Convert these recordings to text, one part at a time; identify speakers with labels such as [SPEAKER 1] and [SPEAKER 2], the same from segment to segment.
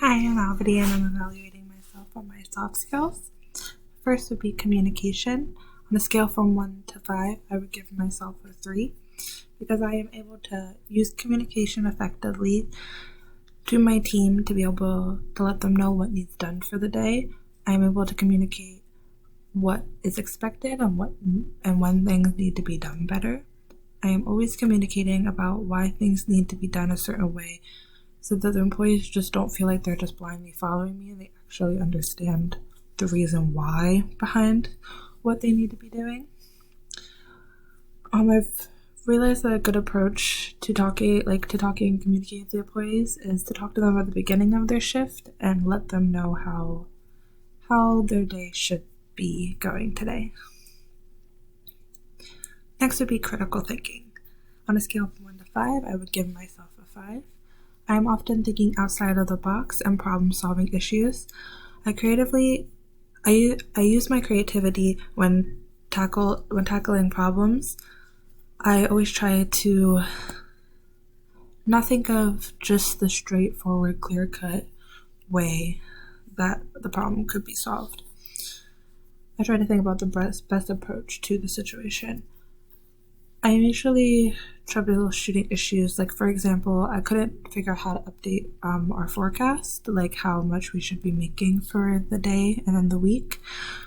[SPEAKER 1] Hi, I'm Alvity and I'm evaluating myself on my soft skills. First would be communication. On a scale from 1 to 5, I would give myself a 3 because I am able to use communication effectively to my team to be able to let them know what needs done for the day. I am able to communicate what is expected and when things need to be done better. I am always communicating about why things need to be done a certain way so that the employees just don't feel like they're just blindly following me and they actually understand the reason why behind what they need to be doing. I've realized that a good approach to talking and communicating with the employees is to talk to them at the beginning of their shift and let them know how their day should be going today. Next would be critical thinking. On a scale from 1 to 5, I would give myself a 5. I am often thinking outside of the box and problem-solving issues. I use my creativity when tackling problems. I always try to not think of just the straightforward, clear-cut way that the problem could be solved. I try to think about the best approach to the situation. I usually troubleshooting issues, like for example, I couldn't figure out how to update our forecast, like how much we should be making for the day and then the week.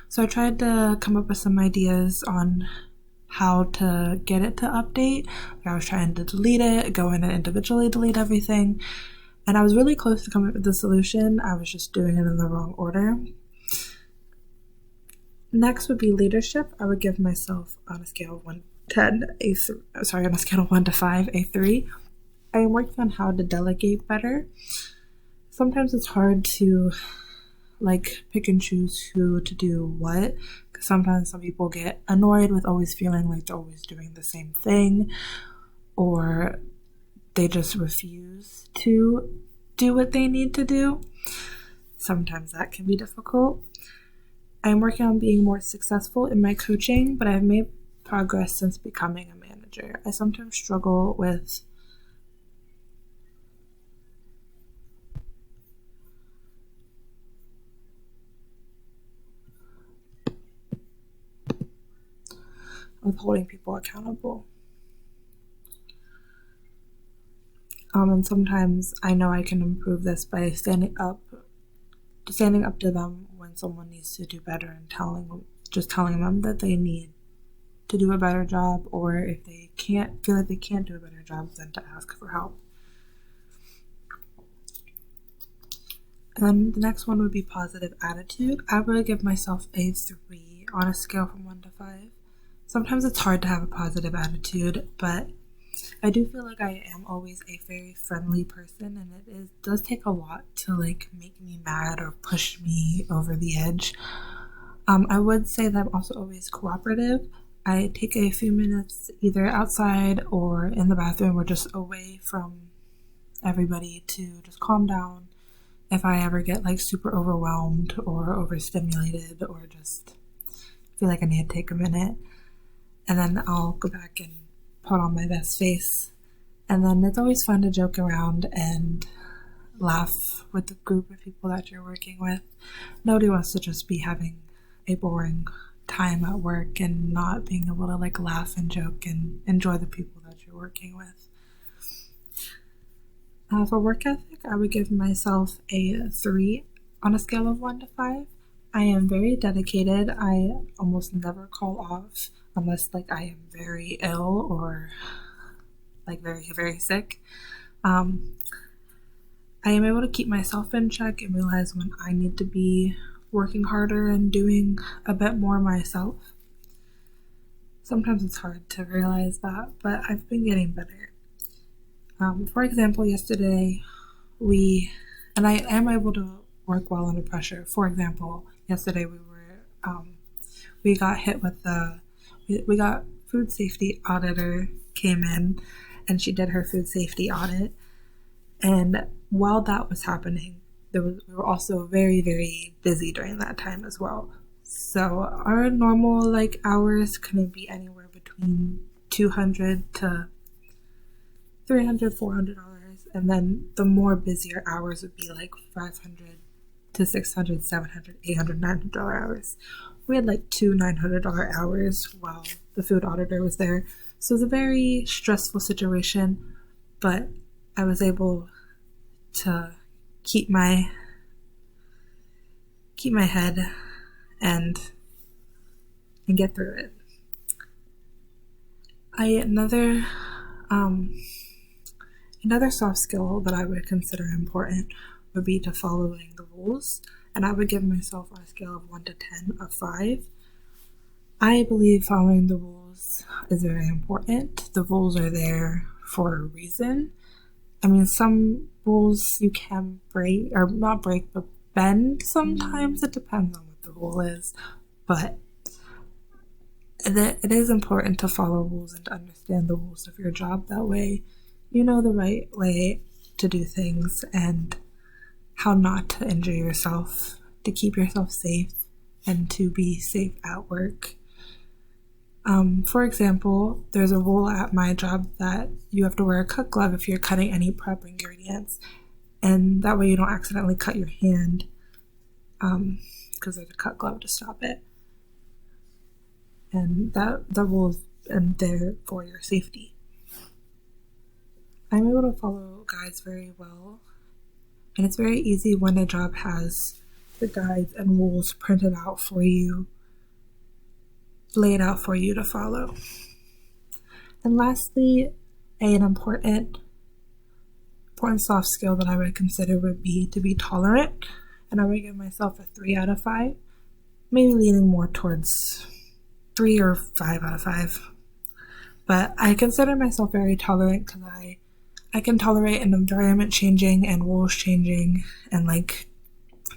[SPEAKER 1] So I tried to come up with some ideas on how to get it to update. I was trying to delete it, go in and individually delete everything, and I was really close to coming up with the solution. I was just doing it in the wrong order. Next would be leadership. I would give myself on a scale of 1 to 5, a 3. I am working on how to delegate better. Sometimes it's hard to pick and choose who to do what, because sometimes some people get annoyed with always feeling like they're always doing the same thing, or they just refuse to do what they need to do. Sometimes that can be difficult. I am working on being more successful in my coaching, but I've made progress since becoming a manager. I sometimes struggle with holding people accountable. And sometimes I know I can improve this by standing up to them when someone needs to do better and telling them that they need to do a better job, or if they feel like they can't do a better job, then to ask for help. And the next one would be positive attitude. I would give myself a 3 on a scale from 1 to 5. Sometimes it's hard to have a positive attitude, but I do feel like I am always a very friendly person, and it does take a lot to make me mad or push me over the edge. I would say that I'm also always cooperative. I take a few minutes either outside or in the bathroom or just away from everybody to just calm down if I ever get super overwhelmed or overstimulated or just feel like I need to take a minute. And then I'll go back and put on my best face. And then it's always fun to joke around and laugh with the group of people that you're working with. Nobody wants to just be having a boring time at work and not being able to laugh and joke and enjoy the people that you're working with. For work ethic, I would give myself a 3 on a scale of 1 to 5. I am very dedicated. I almost never call off unless I am very ill or very, very sick. I am able to keep myself in check and realize when I need to be working harder and doing a bit more myself. Sometimes it's hard to realize that, but I've been getting better. For example, yesterday and I am able to work well under pressure. For example, yesterday we got hit with we got food safety auditor came in and she did her food safety audit. And while that was happening, we were also very, very busy during that time as well. So our normal hours couldn't be anywhere between $200 to $300, $400 and then the more busier hours would be like 500 to 600, 700, 800, $900 hours. We had like two $900 hours while the food auditor was there. So it was a very stressful situation, but I was able to keep my head and get through it. Another soft skill that I would consider important would be to following the rules, and I would give myself on a scale of 1 to 10 a 5. I believe following the rules is very important. The rules are there for a reason. I mean, some rules you can break, or not break, but bend sometimes. It depends on what the rule is. But it is important to follow rules and to understand the rules of your job. That way, you know the right way to do things and how not to injure yourself, to keep yourself safe, and to be safe at work. For example, there's a rule at my job that you have to wear a cut glove if you're cutting any prep ingredients, and that way you don't accidentally cut your hand, because there's a cut glove to stop it. And that rule is there for your safety. I'm able to follow guides very well, and it's very easy when a job has the guides and rules printed out for you, laid out for you to follow. And lastly, an important soft skill that I would consider would be to be tolerant, and I would give myself a 3 out of 5, maybe leaning more towards 3 or 5 out of 5. But I consider myself very tolerant because I can tolerate an environment changing and rules changing and like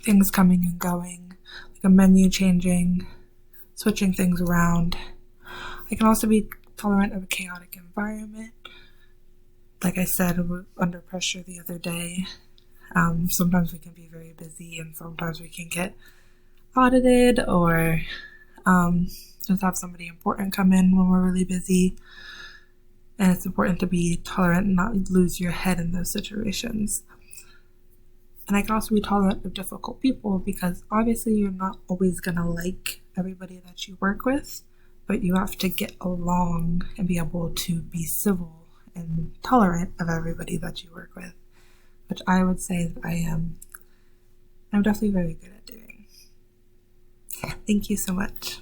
[SPEAKER 1] things coming and going, like a menu changing, switching things around. I can also be tolerant of a chaotic environment. Like I said, we're under pressure the other day. Sometimes we can be very busy and sometimes we can get audited or just have somebody important come in when we're really busy. And it's important to be tolerant and not lose your head in those situations. And I can also be tolerant of difficult people because obviously you're not always going to like everybody that you work with, but you have to get along and be able to be civil and tolerant of everybody that you work with, which I would say that I'm definitely very good at doing. Thank you so much.